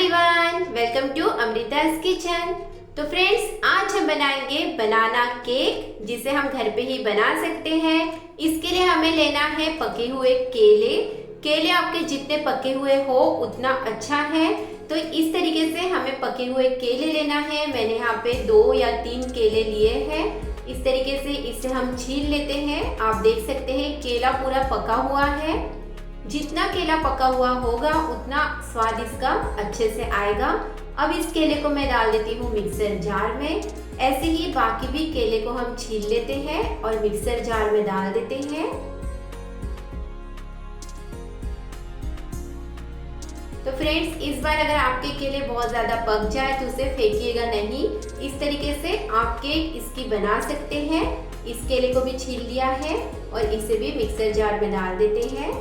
Everyone, welcome to Amrita's kitchen. तो friends, आज हम बनाएंगे बनाना केक, जिसे हम घर पे ही बना सकते हैं। इसके लिए हमें लेना है पके हुए केले। केले आपके जितने पके हुए हो उतना अच्छा है। तो इस तरीके से हमें पके हुए केले लेना है। मैंने यहाँ पे 2 या 3 केले लिए हैं। इस तरीके से इसे हम छील लेते हैं। आप देख सकते हैं केला पूरा पका हुआ है। जितना केला पका हुआ होगा उतना स्वाद इसका अच्छे से आएगा। अब इस केले को मैं डाल देती हूँ मिक्सर जार में। ऐसे ही बाकी भी केले को हम छील लेते हैं और मिक्सर जार में डाल देते हैं। तो फ्रेंड्स, इस बार अगर आपके केले बहुत ज्यादा पक जाए तो उसे फेंकिएगा नहीं। इस तरीके से आप केक इसकी बना सकते हैं। इस केले को भी छील लिया है और इसे भी मिक्सर जार में डाल देते हैं।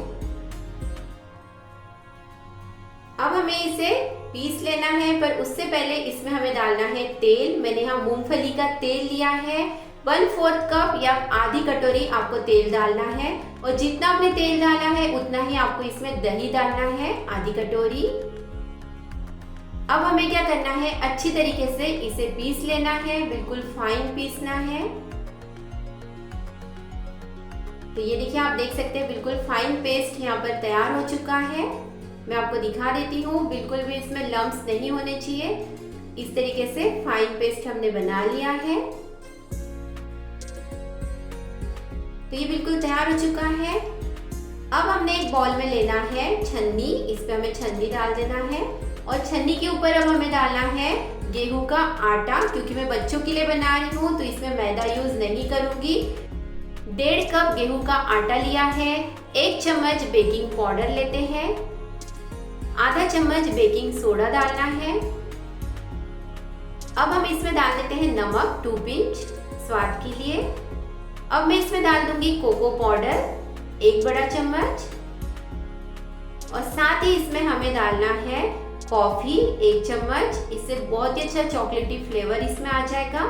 अब हमें इसे पीस लेना है, पर उससे पहले इसमें हमें डालना है तेल। मैंने यहाँ मूंगफली का तेल लिया है। 1/4 कप या आधी कटोरी आपको तेल डालना है। और जितना आपने तेल डाला है उतना ही आपको इसमें दही डालना है, आधी कटोरी। अब हमें क्या करना है, अच्छी तरीके से इसे पीस लेना है, बिल्कुल फाइन पीसना है। तो ये देखिए, आप देख सकते हैं बिल्कुल फाइन पेस्ट यहाँ पर तैयार हो चुका है। मैं आपको दिखा देती हूँ, बिल्कुल भी इसमें लम्प्स नहीं होने चाहिए। इस तरीके से फाइन पेस्ट हमने बना लिया है। तो ये बिल्कुल तैयार हो चुका है। अब हमने एक बॉल में लेना है छन्नी। इस पे हमें छन्नी डाल देना है और छन्नी के ऊपर अब हमें डालना है गेहूं का आटा। क्योंकि मैं बच्चों के लिए बना रही हूँ तो इसमें मैदा यूज नहीं करूंगी। 1.5 कप गेहूं का आटा लिया है। 1 चम्मच बेकिंग पाउडर लेते हैं। आधा चम्मच बेकिंग सोडा डालना है। अब हम इसमें डाल देते हैं नमक 2 पिंच स्वाद के लिए। अब मैं इसमें डाल दूंगी कोको पाउडर 1 बड़ा चम्मच और साथ ही इसमें हमें डालना है कॉफी 1 चम्मच। इससे बहुत ही अच्छा चॉकलेटी फ्लेवर इसमें आ जाएगा।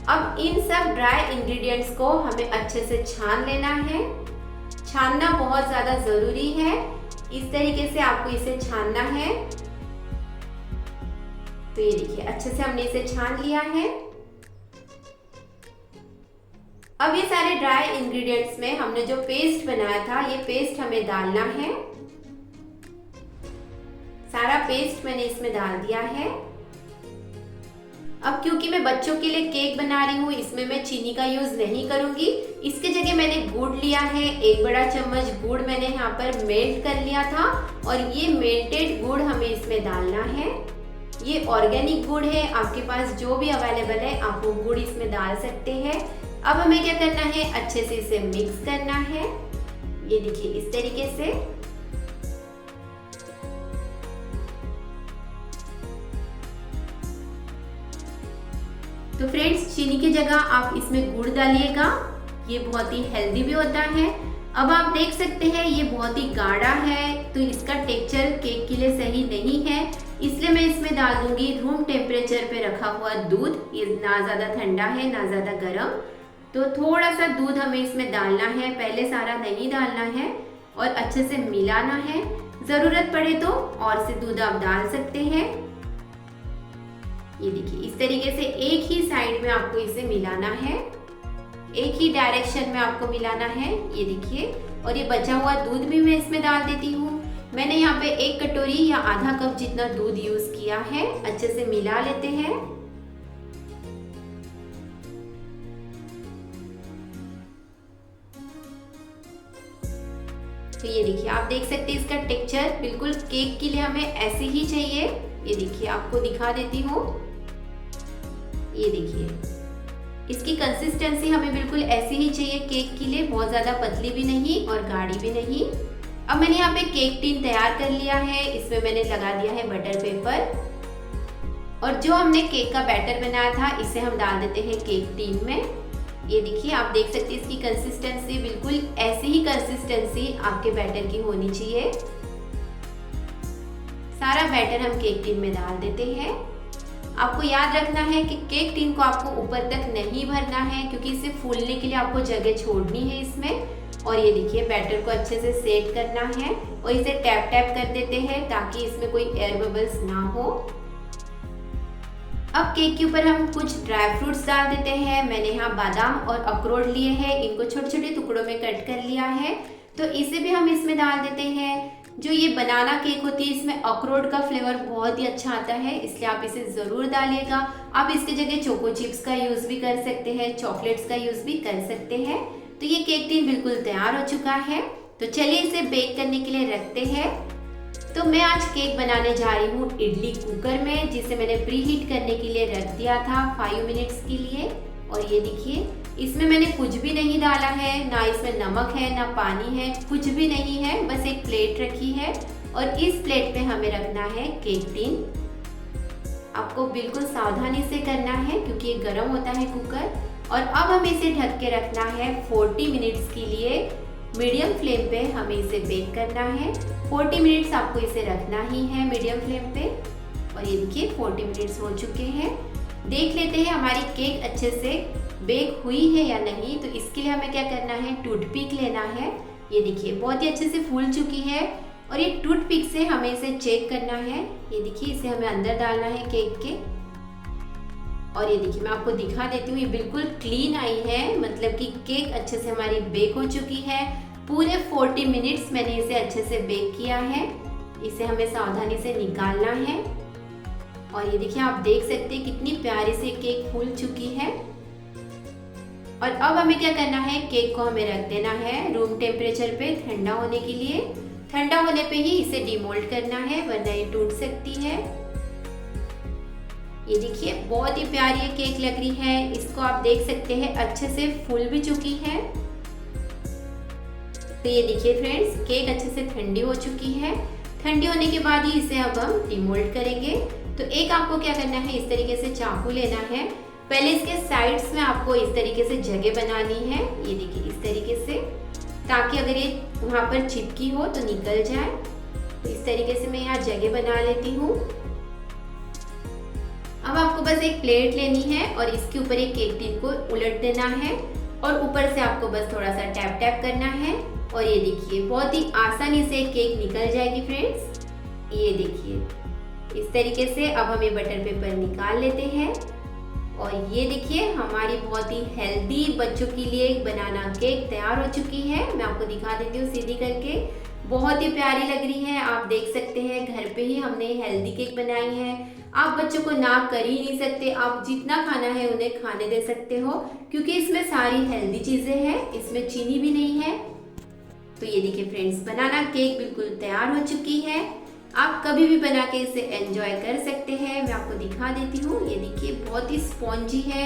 अब इन सब ड्राई इंग्रेडिएंट्स को हमें अच्छे से छान लेना है। छानना बहुत ज्यादा जरूरी है। इस तरीके से आपको इसे छानना है। तो ये देखिए, अच्छे से हमने इसे छान लिया है। अब ये सारे ड्राई इंग्रेडिएंट्स में हमने जो पेस्ट बनाया था, ये पेस्ट हमें डालना है। सारा पेस्ट मैंने इसमें डाल दिया है। अब क्योंकि मैं बच्चों के लिए केक बना रही हूँ, इसमें मैं चीनी का यूज नहीं करूंगी। इसके जगह मैंने गुड़ लिया है। 1 बड़ा चम्मच गुड़ मैंने यहाँ पर मेल्ट कर लिया था और ये मेल्टेड गुड़ हमें इसमें डालना है। ये ऑर्गेनिक गुड़ है, आपके पास जो भी अवेलेबल है आप वो गुड़ इसमें डाल सकते हैं। अब हमें क्या करना है, अच्छे से इसे मिक्स करना है। ये देखिए, इस तरीके से। तो फ्रेंड्स, चीनी की जगह आप इसमें गुड़ डालिएगा। ये बहुत ही हेल्दी भी होता है। अब आप देख सकते हैं ये बहुत ही गाढ़ा है, तो इसका टेक्सचर केक के लिए सही नहीं है। इसलिए मैं इसमें डाल दूंगी रूम टेम्परेचर पे रखा हुआ दूध। ये ना ज़्यादा ठंडा है ना ज़्यादा गर्म। तो थोड़ा सा दूध हमें इसमें डालना है, पहले सारा नहीं डालना है और अच्छे से मिलाना है। ज़रूरत पड़े तो और से दूध आप डाल सकते हैं। ये देखिए, इस तरीके से एक ही साइड में आपको इसे मिलाना है, एक ही डायरेक्शन में आपको मिलाना है। ये देखिए, और ये बचा हुआ दूध भी मैं इसमें डाल देती हूँ। मैंने यहाँ पे 1 कटोरी या आधा कप जितना दूध यूज किया है। अच्छे से मिला लेते हैं। तो ये देखिए, आप देख सकते हैं इसका टेक्सचर बिल्कुल केक के लिए हमें ऐसे ही चाहिए। ये देखिए, आपको दिखा देती हूँ। ये देखिए, इसकी कंसिस्टेंसी हमें बिल्कुल ऐसी ही चाहिए केक के लिए, बहुत ज्यादा पतली भी नहीं और गाढ़ी भी नहीं। अब मैंने यहाँ पे केक टिन तैयार कर लिया है। इसमें मैंने लगा दिया है बटर पेपर और जो हमने केक का बैटर बनाया था इसे हम डाल देते हैं केक टिन में। ये देखिए, आप देख सकते हैं इसकी कंसिस्टेंसी बिल्कुल ऐसी ही कंसिस्टेंसी आपके बैटर की होनी चाहिए। सारा बैटर हम केक टिन में डाल देते हैं। आपको याद रखना है कि केक टिन को आपको ऊपर तक नहीं भरना है, क्योंकि इसे फूलने के लिए आपको जगह छोड़नी है इसमें। और ये देखिए बैटर को अच्छे से सेट करना है और इसे टैप टैप कर देते हैं ताकि इसमें कोई एयर बबल्स ना हो। अब केक के ऊपर हम कुछ ड्राई फ्रूट्स डाल देते हैं। मैंने यहाँ बादाम और अखरोट लिए हैं, इनको छोटे छोटे टुकड़ों में कट कर लिया है, तो इसे भी हम इसमें डाल देते हैं। जो ये बनाना केक होती है इसमें अखरोट का फ्लेवर बहुत ही अच्छा आता है, इसलिए आप इसे ज़रूर डालिएगा। आप इसके जगह चोको चिप्स का यूज़ भी कर सकते हैं, चॉकलेट्स का यूज़ भी कर सकते हैं। तो ये केक टिन बिल्कुल तैयार हो चुका है, तो चलिए इसे बेक करने के लिए रखते हैं। तो मैं आज केक बनाने जा रही हूँ इडली कुकर में, जिसे मैंने प्री हीट करने के लिए रख दिया था 5 मिनट्स के लिए। और ये देखिए इसमें मैंने कुछ भी नहीं डाला है, ना इसमें नमक है ना पानी है, कुछ भी नहीं है, बस एक प्लेट रखी है और इस प्लेट पे हमें रखना है केक टिन। आपको बिल्कुल सावधानी से करना है क्योंकि ये गर्म होता है कुकर। और अब हमें इसे ढक के रखना है 40 मिनट्स के लिए। मीडियम फ्लेम पे हमें इसे बेक करना है। 40 मिनट्स आपको इसे रखना ही है मीडियम फ्लेम पे। और ये देखिए 40 मिनट्स हो चुके हैं। देख लेते हैं हमारी केक अच्छे से बेक हुई है या नहीं। तो इसके लिए हमें क्या करना है, टूथपिक लेना है। ये देखिए बहुत ही अच्छे से फूल चुकी है और ये टूथपिक से हमें इसे चेक करना है। ये देखिए इसे हमें अंदर डालना है केक के। और ये देखिए मैं आपको दिखा देती हूँ, ये बिल्कुल क्लीन आई है, मतलब कि केक अच्छे से हमारी बेक हो चुकी है। पूरे 40 मिनट्स मैंने इसे अच्छे से बेक किया है। इसे हमें सावधानी से निकालना है। और ये देखिए आप देख सकते हैं कितनी प्यारी से केक फूल चुकी है। और अब हमें क्या करना है, केक को हमें रख देना है रूम टेम्परेचर पे ठंडा होने के लिए। ठंडा होने पे ही इसे डिमोल्ड करना है, वरना ये टूट सकती है। ये देखिए बहुत ही प्यारी ये केक लग रही है। इसको आप देख सकते हैं अच्छे से फूल भी चुकी है। तो ये देखिए फ्रेंड्स केक अच्छे से ठंडी हो चुकी है। ठंडी होने के बाद ही इसे अब हम डिमोल्ड करेंगे। तो एक आपको क्या करना है, इस तरीके से चाकू लेना है। पहले इसके साइड्स में आपको इस तरीके से जगह बनानी है। ये देखिए इस तरीके से, ताकि अगर ये वहाँ पर चिपकी हो तो निकल जाए। तो इस तरीके से मैं यहाँ जगह बना लेती हूँ। अब आपको बस एक प्लेट लेनी है और इसके ऊपर एक केक टिन को उलट देना है और ऊपर से आपको बस थोड़ा सा टैप टैप करना है। और ये देखिए बहुत ही आसानी से केक निकल जाएगी फ्रेंड्स। ये देखिए इस तरीके से अब हम ये बटर पेपर निकाल लेते हैं। और ये देखिए हमारी बहुत ही हेल्दी बच्चों के लिए एक बनाना केक तैयार हो चुकी है। मैं आपको दिखा देती हूँ सीधी करके, बहुत ही प्यारी लग रही है। आप देख सकते हैं घर पे ही हमने हेल्दी केक बनाई है। आप बच्चों को ना कर ही नहीं सकते, आप जितना खाना है उन्हें खाने दे सकते हो क्योंकि इसमें सारी हेल्दी चीज़ें हैं, इसमें चीनी भी नहीं है। तो ये देखिए फ्रेंड्स बनाना केक बिल्कुल तैयार हो चुकी है। आप कभी भी बना के इसे एंजॉय कर सकते हैं। मैं आपको दिखा देती हूँ। ये देखिए बहुत ही स्पॉन्जी है,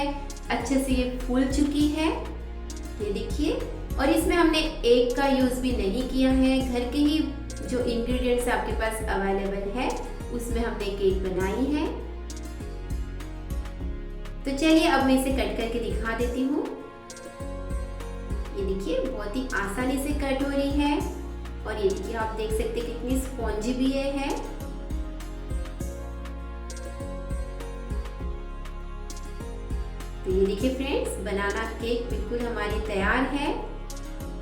अच्छे से ये फूल चुकी है। ये देखिए, और इसमें हमने एग का यूज़ भी नहीं किया है। घर के ही जो इंग्रेडिएंट्स आपके पास अवेलेबल है उसमें हमने केक बनाई है। तो चलिए अब मैं इसे कट करके दिखा देती हूँ। ये देखिए बहुत ही आसानी से कट हो रही है। और ये देखिए आप देख सकते हैं कितनी स्पॉन्जी भी ये है। तो ये देखिए फ्रेंड्स बनाना केक बिल्कुल हमारी तैयार है।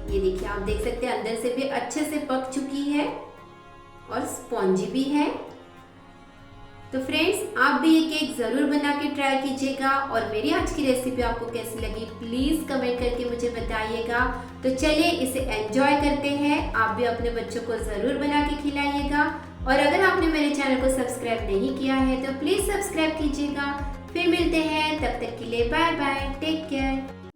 ये देखिए आप देख सकते हैं अंदर से भी अच्छे से पक चुकी है और स्पॉन्जी भी है। तो फ्रेंड्स आप भी ये केक ज़रूर बना के ट्राई कीजिएगा। और मेरी आज की रेसिपी आपको कैसी लगी प्लीज़ कमेंट करके मुझे बताइएगा। तो चलिए इसे एंजॉय करते हैं। आप भी अपने बच्चों को ज़रूर बना के खिलाइएगा। और अगर आपने मेरे चैनल को सब्सक्राइब नहीं किया है तो प्लीज़ सब्सक्राइब कीजिएगा। फिर मिलते हैं, तब तक के लिए बाय बाय, टेक केयर।